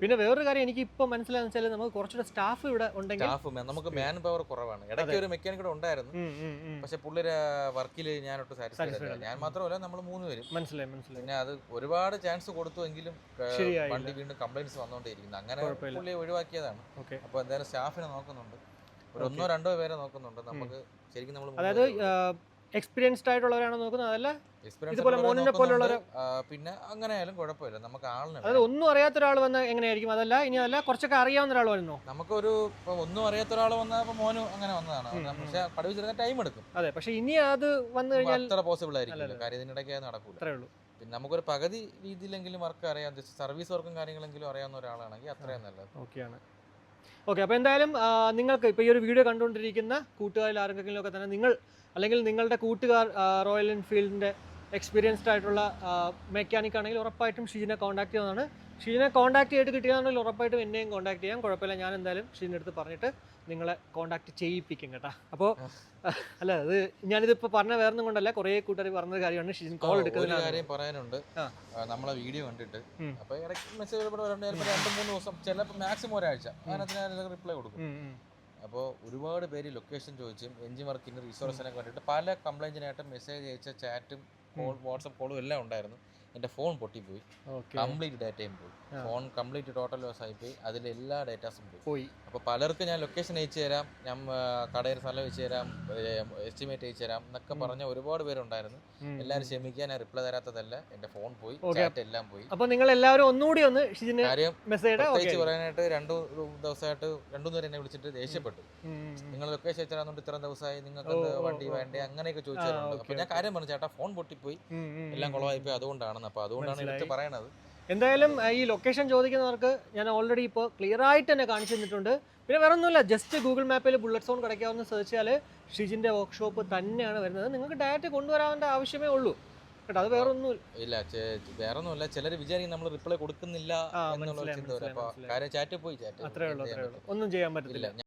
പിന്നെ വേറൊരു കാര്യം എനിക്ക് ഇപ്പോൾ മനസ്സിലായെന്ന് വെച്ചാൽ നമുക്ക് കുറച്ചുകൂടെ സ്റ്റാഫ് ഇവിടെ ഉണ്ടെങ്കിൽ നമുക്ക് മാൻ പവർ കുറവാണ്. ഇടയ്ക്ക് ഒരു മെക്കാനിക് കൂടെ ഉണ്ടായിരുന്നു, പക്ഷെ പുള്ളിയുടെ വർക്കിൽ ഞാനൊട്ട് സാറ്റിസ്ഫൈഡ് അല്ല. ഞാൻ മാത്രമല്ല, നമ്മൾ 3 പേരും. മനസ്സിലായി. പിന്നെ അത് ഒരുപാട് ചാൻസ് കൊടുത്തുവെങ്കിലും വണ്ടി വീണ്ടും കംപ്ലൈന്റ്സ് വന്നുകൊണ്ടിരിക്കുന്നു. അങ്ങനെ പുള്ളി ഒഴിവാക്കിയതാണ്. അപ്പോൾ എന്തായാലും സ്റ്റാഫിനെ നോക്കുന്നുണ്ട്, ഒരു 1-2 പേരെ നോക്കുന്നുണ്ട്. നമുക്ക് ശരിക്കും നമ്മൾ അതായത് എക്സ്പീരിയൻസ്ഡ് ആയിട്ടുള്ളവരാണോ നോക്കുന്നത്, അതല്ല ഇതുപോലെ മോനിനെ പോലുള്ളവർ? പിന്നെ അങ്ങനെ ആയാലും കുഴപ്പമില്ല, നമുക്ക് ആളിനെ. അതായത് ഒന്നും അറിയാത്ത ഒരാൾ വന്നാൽ എങ്ങനെയായിരിക്കും? അതല്ല കുറച്ചൊക്കെ അറിയാവുന്ന ഒരാൾ വരുന്നോ? നമുക്കൊരു ഒന്നും അറിയാത്ത ഒരാൾ വന്നാൽ മോന് അങ്ങനെ വന്നതാണ്, പക്ഷെ പഠിപ്പിച്ചെടുക്കാൻ ടൈം എടുക്കും. അതെ, പക്ഷെ ഇനി അത് വന്നു കഴിഞ്ഞാൽ അത്ര പോസിബിൾ ആയിരിക്കില്ല, കാര്യം ഇതിനിടയ്ക്ക് നടക്കൂല. അത്രേ ഉള്ളൂ. പിന്നെ നമുക്കൊരു പകുതി രീതിയിലെങ്കിലും വർക്ക് അറിയാം, സർവീസ് വർക്കും കാര്യങ്ങളെങ്കിലും അറിയാവുന്ന ഒരാളാണെങ്കിൽ അത്രയും നല്ലത്. ഓക്കെ. അപ്പോൾ എന്തായാലും നിങ്ങൾക്ക് ഇപ്പോൾ ഈ ഒരു വീഡിയോ കണ്ടുകൊണ്ടിരിക്കുന്ന കൂട്ടുകാരിൽ ആരെങ്കിലും ഒക്കെ തന്നെ നിങ്ങൾ അല്ലെങ്കിൽ നിങ്ങളുടെ കൂട്ടുകാർ റോയൽ എൻഫീൽഡിൻ്റെ എക്സ്പീരിയൻസ്ഡ് ആയിട്ടുള്ള മെക്കാനിക് ആണെങ്കിൽ ഉറപ്പായിട്ടും ഷീജിനെ കോൺടാക്ട് ചെയ്യുന്നതാണ്. ഷീജിനെ കോൺടാക്ട് ചെയ്തിട്ട് കിട്ടിയതാണെങ്കിൽ ഉറപ്പായിട്ടും എന്നെയും കോൺടാക്ട് ചെയ്യാം, കുഴപ്പമില്ല. ഞാൻ എന്തായാലും ഷീജിൻ്റെ അടുത്ത് പറഞ്ഞിട്ട് നിങ്ങളെ കോൺടാക്ട് ചെയ്യിപ്പിക്കും കേട്ടോ. അപ്പോൾ അല്ല, അത് ഞാനിതിപ്പോൾ പറഞ്ഞ വേറൊന്നും കൊണ്ടല്ല, കുറേ കൂട്ടുകാർ പറഞ്ഞ കാര്യമാണ്. ഷീജിൻ കോൾ എടുക്കുന്ന കാര്യം പറയാനുണ്ട്. നമ്മളെ വീഡിയോ കണ്ടിട്ട് അപ്പോൾ ഇടയ്ക്ക് മെസ്സേജ് 2-3 ദിവസം, ചിലപ്പോൾ മാക്സിമം ഒരാഴ്ച അതിനകത്ത് റിപ്ലൈ കൊടുക്കും. അപ്പോൾ ഒരുപാട് പേര് ലൊക്കേഷൻ ചോദിച്ചും എൻജിൻ വർക്കിൻ്റെ റിസോഴ്സിനെ കണ്ടിട്ട് പല കംപ്ലൈൻറ്റിനായിട്ട് മെസ്സേജ് അയച്ച ചാറ്റും വാട്സപ്പ് കോളും എല്ലാം ഉണ്ടായിരുന്നു. എൻ്റെ ഫോൺ പൊട്ടിപ്പോയി, കംപ്ലീറ്റ് ഡാറ്റയും പോയി, ഫോൺ കംപ്ലീറ്റ് ടോട്ടൽ ലോസ് ആയിപ്പോയി, അതിലെ എല്ലാ ഡേറ്റാസും പോയി. അപ്പോൾ പലർക്കും ഞാൻ ലൊക്കേഷൻ അയച്ചു തരാം, ഞാൻ കടയിൽ സ്ഥലം വെച്ച് തരാം, എസ്റ്റിമേറ്റ് അയച്ചു തരാം എന്നൊക്കെ പറഞ്ഞ ഒരുപാട് പേരുണ്ടായിരുന്നു. എല്ലാവരും ക്ഷമിക്കാൻ, ഞാൻ റിപ്ലൈ തരാത്തതല്ല, എൻ്റെ ഫോൺ പോയി, ചാറ്റ് എല്ലാം പോയി. അപ്പോൾ നിങ്ങൾ എല്ലാവരും ഒന്നുകൂടി ഒന്ന് കാര്യം പ്രത്യേകിച്ച് പറയാനായിട്ട് 2 ദിവസമായിട്ട് 2 പേര് എന്നെ വിളിച്ചിട്ട് ദേഷ്യപ്പെട്ടു. നിങ്ങൾ ലൊക്കേഷൻ അയച്ചു തരാന്നുണ്ട്, ഇത്രയും ദിവസമായി, നിങ്ങൾക്ക് വണ്ടി വേണ്ടേ, അങ്ങനെയൊക്കെ ചോദിച്ചാലുണ്ട്. അപ്പോൾ ഞാൻ കാര്യം പറഞ്ഞു, ചേട്ടാ ഫോൺ പൊട്ടിപ്പോയി, എല്ലാം കുളമായിപ്പോയി, അതുകൊണ്ടാണ്. അപ്പോൾ അതുകൊണ്ടാണ് എടുത്ത് പറയണത്. എന്തായാലും ഈ ലൊക്കേഷൻ ചോദിക്കുന്നവർക്ക് ഞാൻ ഓൾറെഡി ഇപ്പോൾ ക്ലിയർ ആയിട്ട് തന്നെ കാണിച്ചു തന്നിട്ടുണ്ട്. പിന്നെ വേറെ ഒന്നുമില്ല, ജസ്റ്റ് ഗൂഗിൾ മാപ്പിൽ ബുള്ളറ്റ് സോൺ കിടക്കാമെന്ന് സെർച്ച് ചെയ്താൽ ഷിജിൻ്റെ വർക്ക്ഷോപ്പ് തന്നെയാണ് വരുന്നത്. നിങ്ങൾക്ക് ഡയറക്റ്റ് കൊണ്ടുവരാവേണ്ട ആവശ്യമേ ഉള്ളൂ കേട്ടോ, അത് വേറൊന്നുമില്ല. ചിലർ വിചാരിക്കും നമ്മൾ റിപ്ലൈ കൊടുക്കുന്നില്ല എന്നുള്ള ചിന്ത വരും. അപ്പോൾ കാര്യം ചാറ്റ് പോയി, ചാറ്റ് അത്രേ ഉള്ളൂ, ഒന്നും ചെയ്യാൻ പറ്റില്ല.